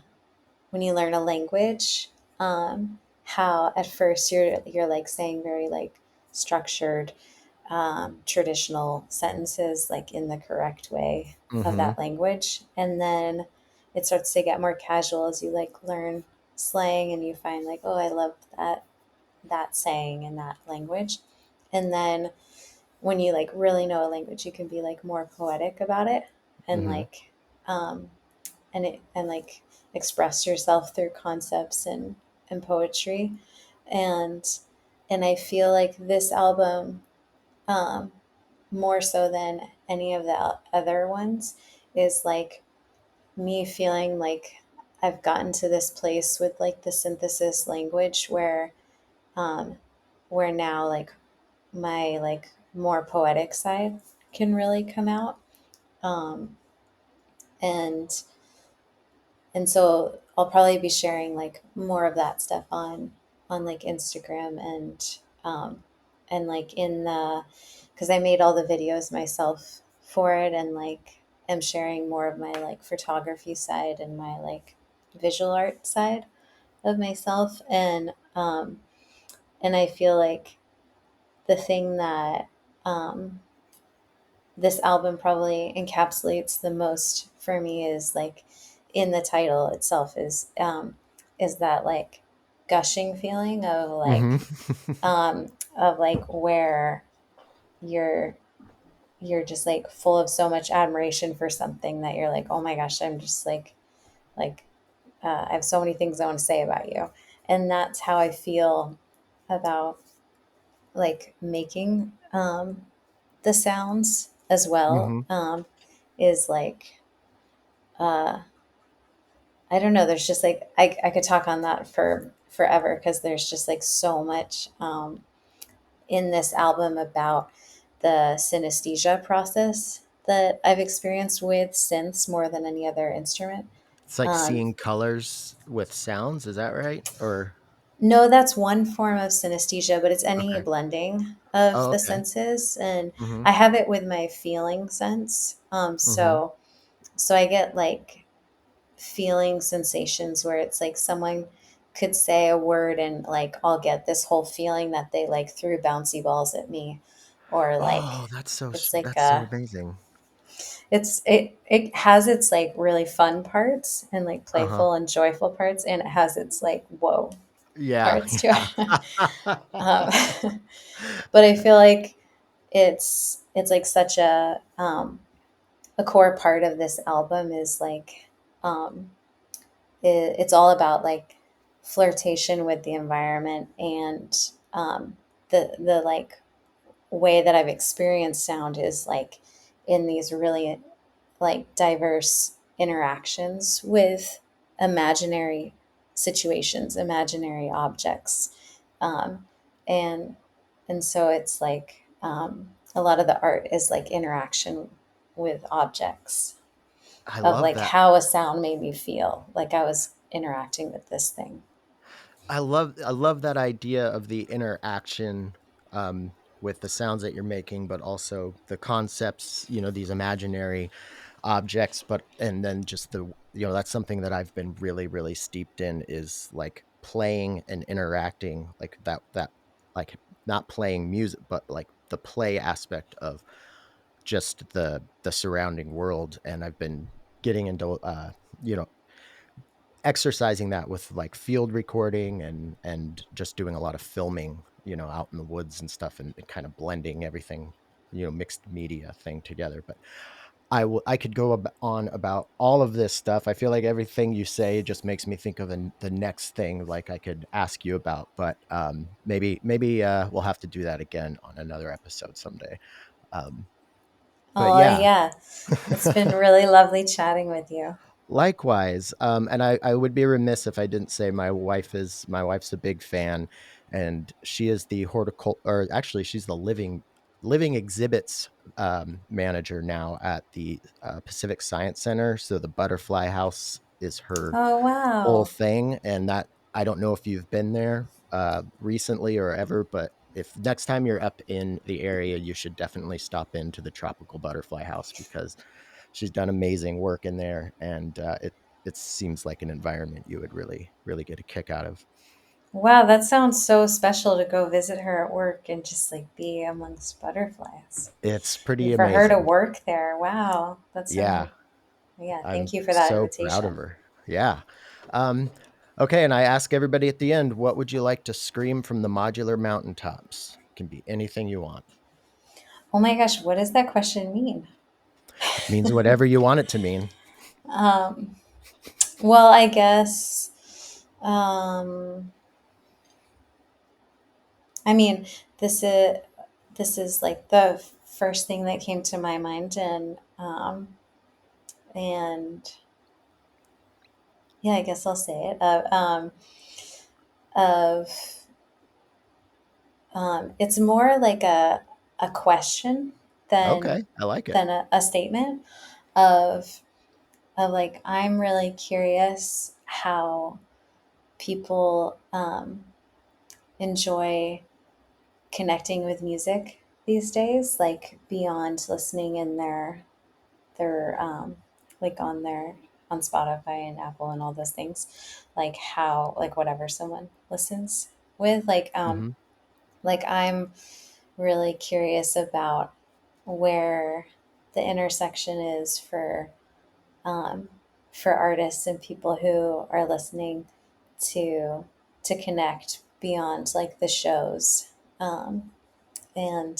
a language, how at first you're like saying very like structured, traditional sentences like in the correct way of Mm-hmm. that language, and then it starts to get more casual as you like learn slang and you find like, oh, I love that saying in that language, and then when you like really know a language, you can be like more poetic about it and Mm-hmm. like um, and like express yourself through concepts and poetry, and I feel like this album, um, more so than any of the other ones, is like me feeling like I've gotten to this place with like the synthesis language um, where now like my like more poetic side can really come out, um, and so I'll probably be sharing like more of that stuff on like Instagram and like in the because I made all the videos myself for it, and like am sharing more of my like photography side and my like visual art side of myself, and I feel like the thing that um this album probably encapsulates the most for me is like in the title itself is that like gushing feeling Mm-hmm. of like where you're you're just like full of so much admiration for something that you're like, oh my gosh, I'm just like I have so many things I want to say about you, and that's how I feel about like making the sounds as well, Mm-hmm. is like uh, I don't know. There's just like I could talk on that for forever because there's just like so much in this album about the synesthesia process that I've experienced with synths more than any other instrument. It's like Um, seeing colors with sounds. Is that right? Or no, that's one form of synesthesia, but it's any okay. blending of Oh, the okay. senses, and Mm-hmm. I have it with my feeling sense. Mm-hmm. So I get like feeling sensations where it's like someone could say a word and like I'll get this whole feeling that they like threw bouncy balls at me, or Oh, like it's like that's so a amazing. it has its like really fun parts and like Uh-huh. playful and joyful parts, and it has its like whoa Yeah. parts too. um, but I feel like it's like such a core part of this album is like um, it's all about like flirtation with the environment, and the like way that I've experienced sound is like in these really like diverse interactions with imaginary situations, imaginary objects, um, and so it's like a lot of the art is like interaction with objects I of love like that. how a sound made me feel like I was interacting with this thing. I love that idea of the interaction with the sounds that you're making, but also the concepts, these imaginary objects, but and then just that's something that I've been really, really steeped in is like playing and interacting like that like not playing music, but like the play aspect of just the surrounding world. And I've been getting into you know exercising that with like field recording and just doing a lot of filming, out in the woods and stuff, and kind of blending everything, mixed media thing together. But I could go on about all of this stuff. I feel like everything you say just makes me think of the next thing like I could ask you about, but maybe we'll have to do that again on another episode someday. Um, but Oh, yeah. yeah. It's been really lovely chatting with you. Likewise, and I would be remiss if I didn't say my wife's a big fan, and she is the horticulture, or actually she's the living exhibits manager now at the Pacific Science Center. So the butterfly house is her Oh, whole wow. thing, and that I don't know if you've been there recently or ever, but if next time you're up in the area, you should definitely stop into the tropical butterfly house because she's done amazing work in there, and it seems like an environment you would really get a kick out of. Wow, that sounds so special to go visit her at work and just like be amongst butterflies. It's pretty For her to amazing. work there. Wow. That's Yeah, so, yeah, thank I'm you for that so proud of invitation. her. Yeah. Um, okay, and I ask everybody at the end, what would you like to scream from the modular mountaintops? Can be anything you want. Oh my gosh, what does that question mean? It means whatever you want it to mean. Um, well, I guess, I mean, this is this is like the first thing that came to my mind, and yeah, I guess I'll say it. Of It's more like a question than Okay, I like it. a statement of like I'm really curious how people enjoy connecting with music these days, like beyond listening in their like on Spotify and Apple and all those things, like how like whatever someone listens with, Hmm. like I'm really curious about where the intersection is um, for artists and people who are listening to connect beyond like the shows. And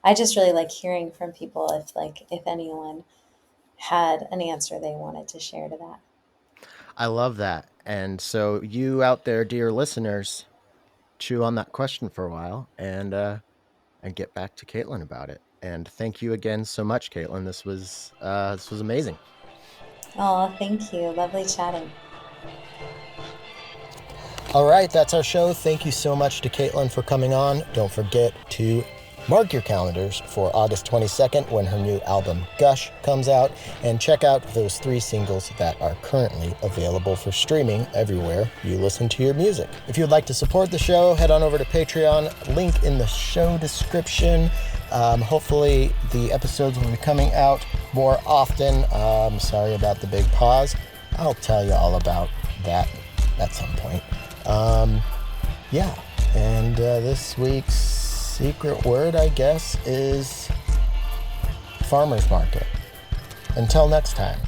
I just really like hearing from people if anyone had an answer they wanted to share to that. I love that. And so, you out there, dear listeners, chew on that question for a while and get back to Kaitlyn about it. And thank you again so much, Kaitlyn. This was amazing. Oh, thank you. Lovely chatting. All right, that's our show. Thank you so much to Kaitlyn for coming on. Don't forget to mark your calendars for August 22nd when her new album Gush comes out, and check out those 3 singles that are currently available for streaming everywhere you listen to your music. If you'd like to support the show, head on over to Patreon, link in the show description. Hopefully the episodes will be coming out more often. Sorry about the big pause. I'll tell you all about that at some point. Yeah, and this week's secret word, I guess, is farmer's market. Until next time.